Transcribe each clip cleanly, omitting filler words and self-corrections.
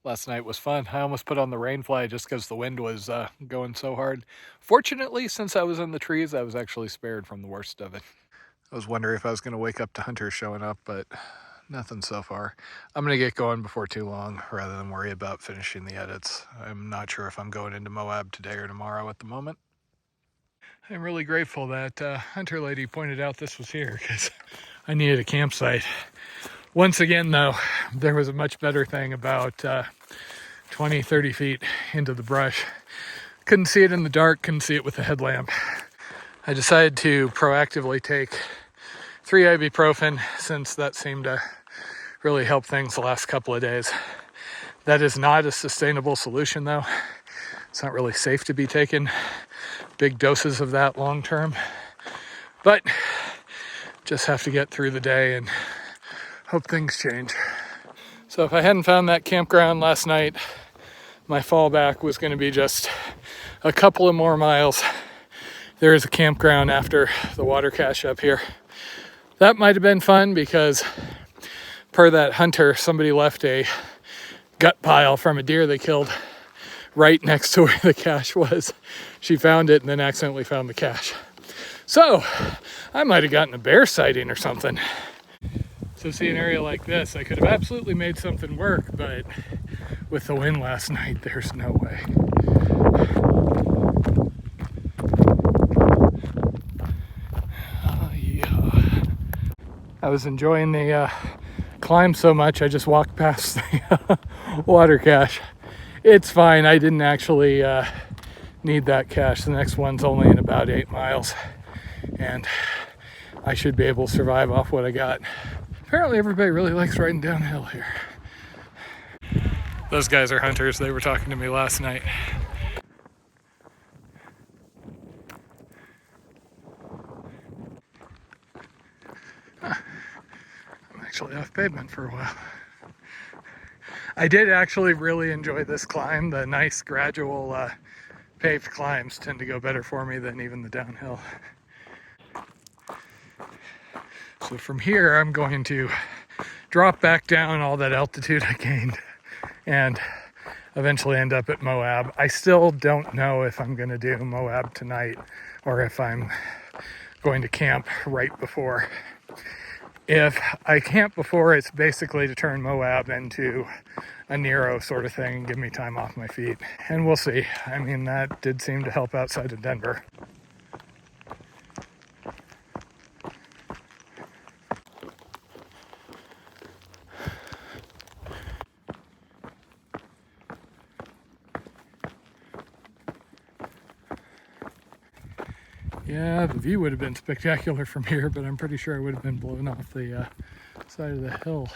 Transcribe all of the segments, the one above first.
last night was fun. I almost put on the rain fly just because the wind was going so hard. Fortunately, since I was in the trees, I was actually spared from the worst of it. I was wondering if I was going to wake up to hunters showing up, but nothing so far. I'm going to get going before too long rather than worry about finishing the edits. I'm not sure if I'm going into Moab today or tomorrow at the moment. I'm really grateful that Hunter Lady pointed out this was here because I needed a campsite. Once again, though, there was a much better thing about 20, 30 feet into the brush. Couldn't see it in the dark, couldn't see it with a headlamp. I decided to proactively take 3 ibuprofen since that seemed to really help things the last couple of days. That is not a sustainable solution, though. It's not really safe to be taking big doses of that long term, but just have to get through the day and hope things change. So if I hadn't found that campground last night, my fallback was going to be just a couple of more miles. There is a campground after the water cache up here. That might have been fun because per that hunter, somebody left a gut pile from a deer they killed right next to where the cache was. She found it and then accidentally found the cache. So I might have gotten a bear sighting or something. So see, an area like this, I could have absolutely made something work, but with the wind last night, there's no way. Yeah. I was enjoying the climb so much, I just walked past the water cache. It's fine, I didn't actually need that cache. The next one's only in about 8 miles, and I should be able to survive off what I got. Apparently everybody really likes riding downhill here. Those guys are hunters. They were talking to me last night. Huh. I'm actually off pavement for a while. I did actually really enjoy this climb. The nice gradual paved climbs tend to go better for me than even the downhill. So from here, I'm going to drop back down all that altitude I gained and eventually end up at Moab. I still don't know if I'm going to do Moab tonight or if I'm going to camp right before. If I camp before, it's basically to turn Moab into a Nero sort of thing and give me time off my feet. And we'll see. I mean, that did seem to help outside of Denver. Yeah, the view would have been spectacular from here, but I'm pretty sure I would have been blown off the side of the hill.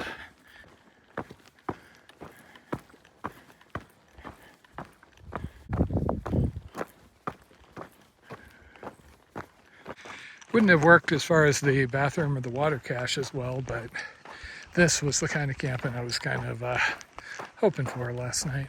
Wouldn't have worked as far as the bathroom or the water cache as well, but this was the kind of camping I was kind of hoping for last night.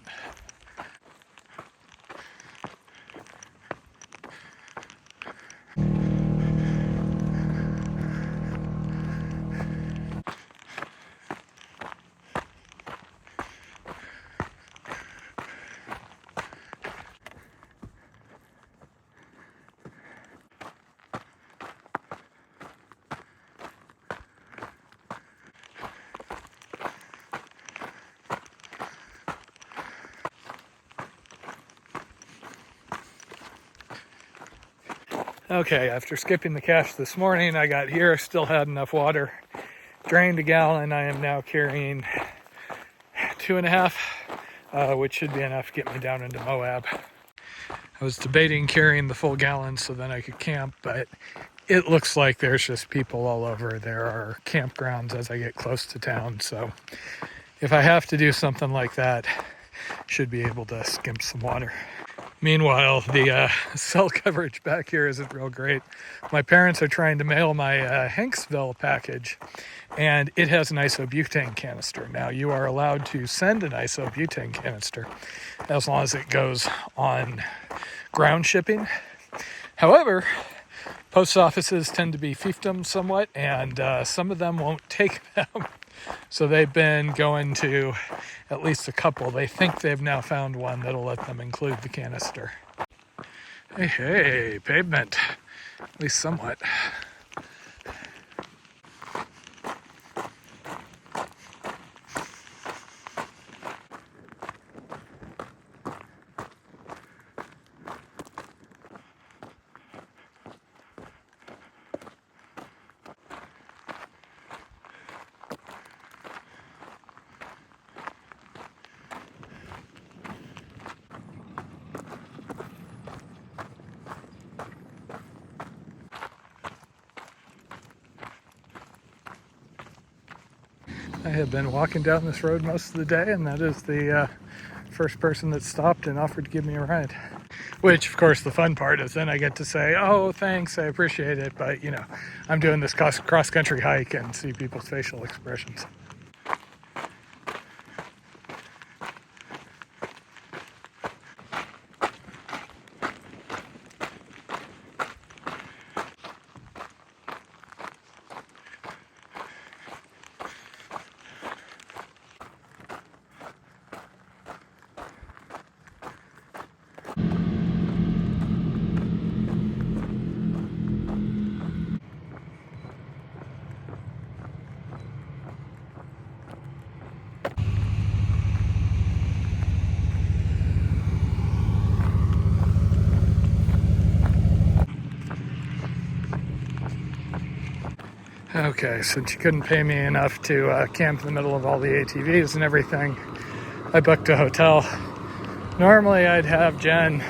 Okay, after skipping the cache this morning, I got here, still had enough water, drained a gallon. I am now carrying 2.5, which should be enough to get me down into Moab. I was debating carrying the full gallon so then I could camp, but it looks like there's just people all over. There are campgrounds as I get close to town, so if I have to do something like that, should be able to skimp some water. Meanwhile, the cell coverage back here isn't real great. My parents are trying to mail my Hanksville package, and it has an isobutane canister. Now, you are allowed to send an isobutane canister as long as it goes on ground shipping. However, Post offices tend to be fiefdoms somewhat, and some of them won't take them. So they've been going to at least a couple. They think they've now found one that'll let them include the canister. Hey, pavement. At least somewhat. I have been walking down this road most of the day, and that is the first person that stopped and offered to give me a ride. Which, of course, the fun part is then I get to say, oh, thanks, I appreciate it, but, you know, I'm doing this cross-country hike and see people's facial expressions. Okay, since you couldn't pay me enough to camp in the middle of all the ATVs and everything, I booked a hotel. Normally I'd have Jen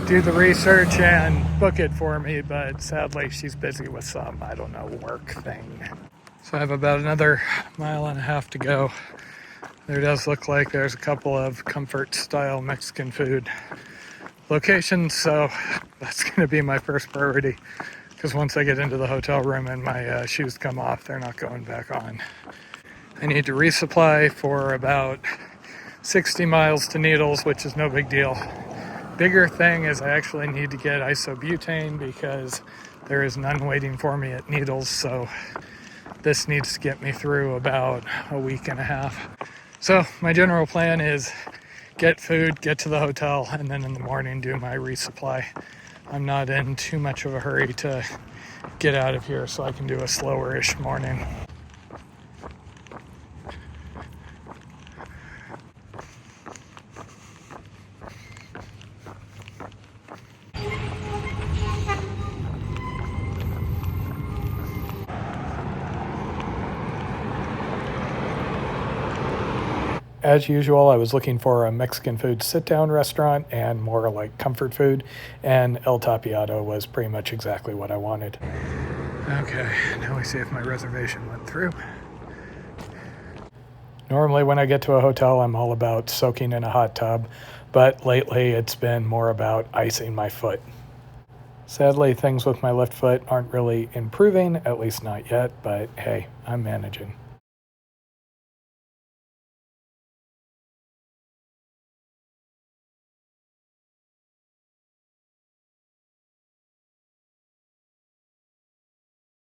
do the research and book it for me, but sadly she's busy with some, I don't know, work thing. So I have about another 1.5 miles to go. There does look like there's a couple of comfort style Mexican food locations, so that's going to be my first priority. Because once I get into the hotel room and my shoes come off, they're not going back on. I need to resupply for about 60 miles to Needles, which is no big deal. Bigger thing is I actually need to get isobutane because there is none waiting for me at Needles, so this needs to get me through about a week and a half. So my general plan is get food, get to the hotel, and then in the morning do my resupply. I'm not in too much of a hurry to get out of here, so I can do a slower-ish morning. As usual, I was looking for a Mexican food sit-down restaurant and more like comfort food, and El Tapiado was pretty much exactly what I wanted. Okay, now we see if my reservation went through. Normally when I get to a hotel, I'm all about soaking in a hot tub, but lately it's been more about icing my foot. Sadly, things with my left foot aren't really improving, at least not yet, but hey, I'm managing.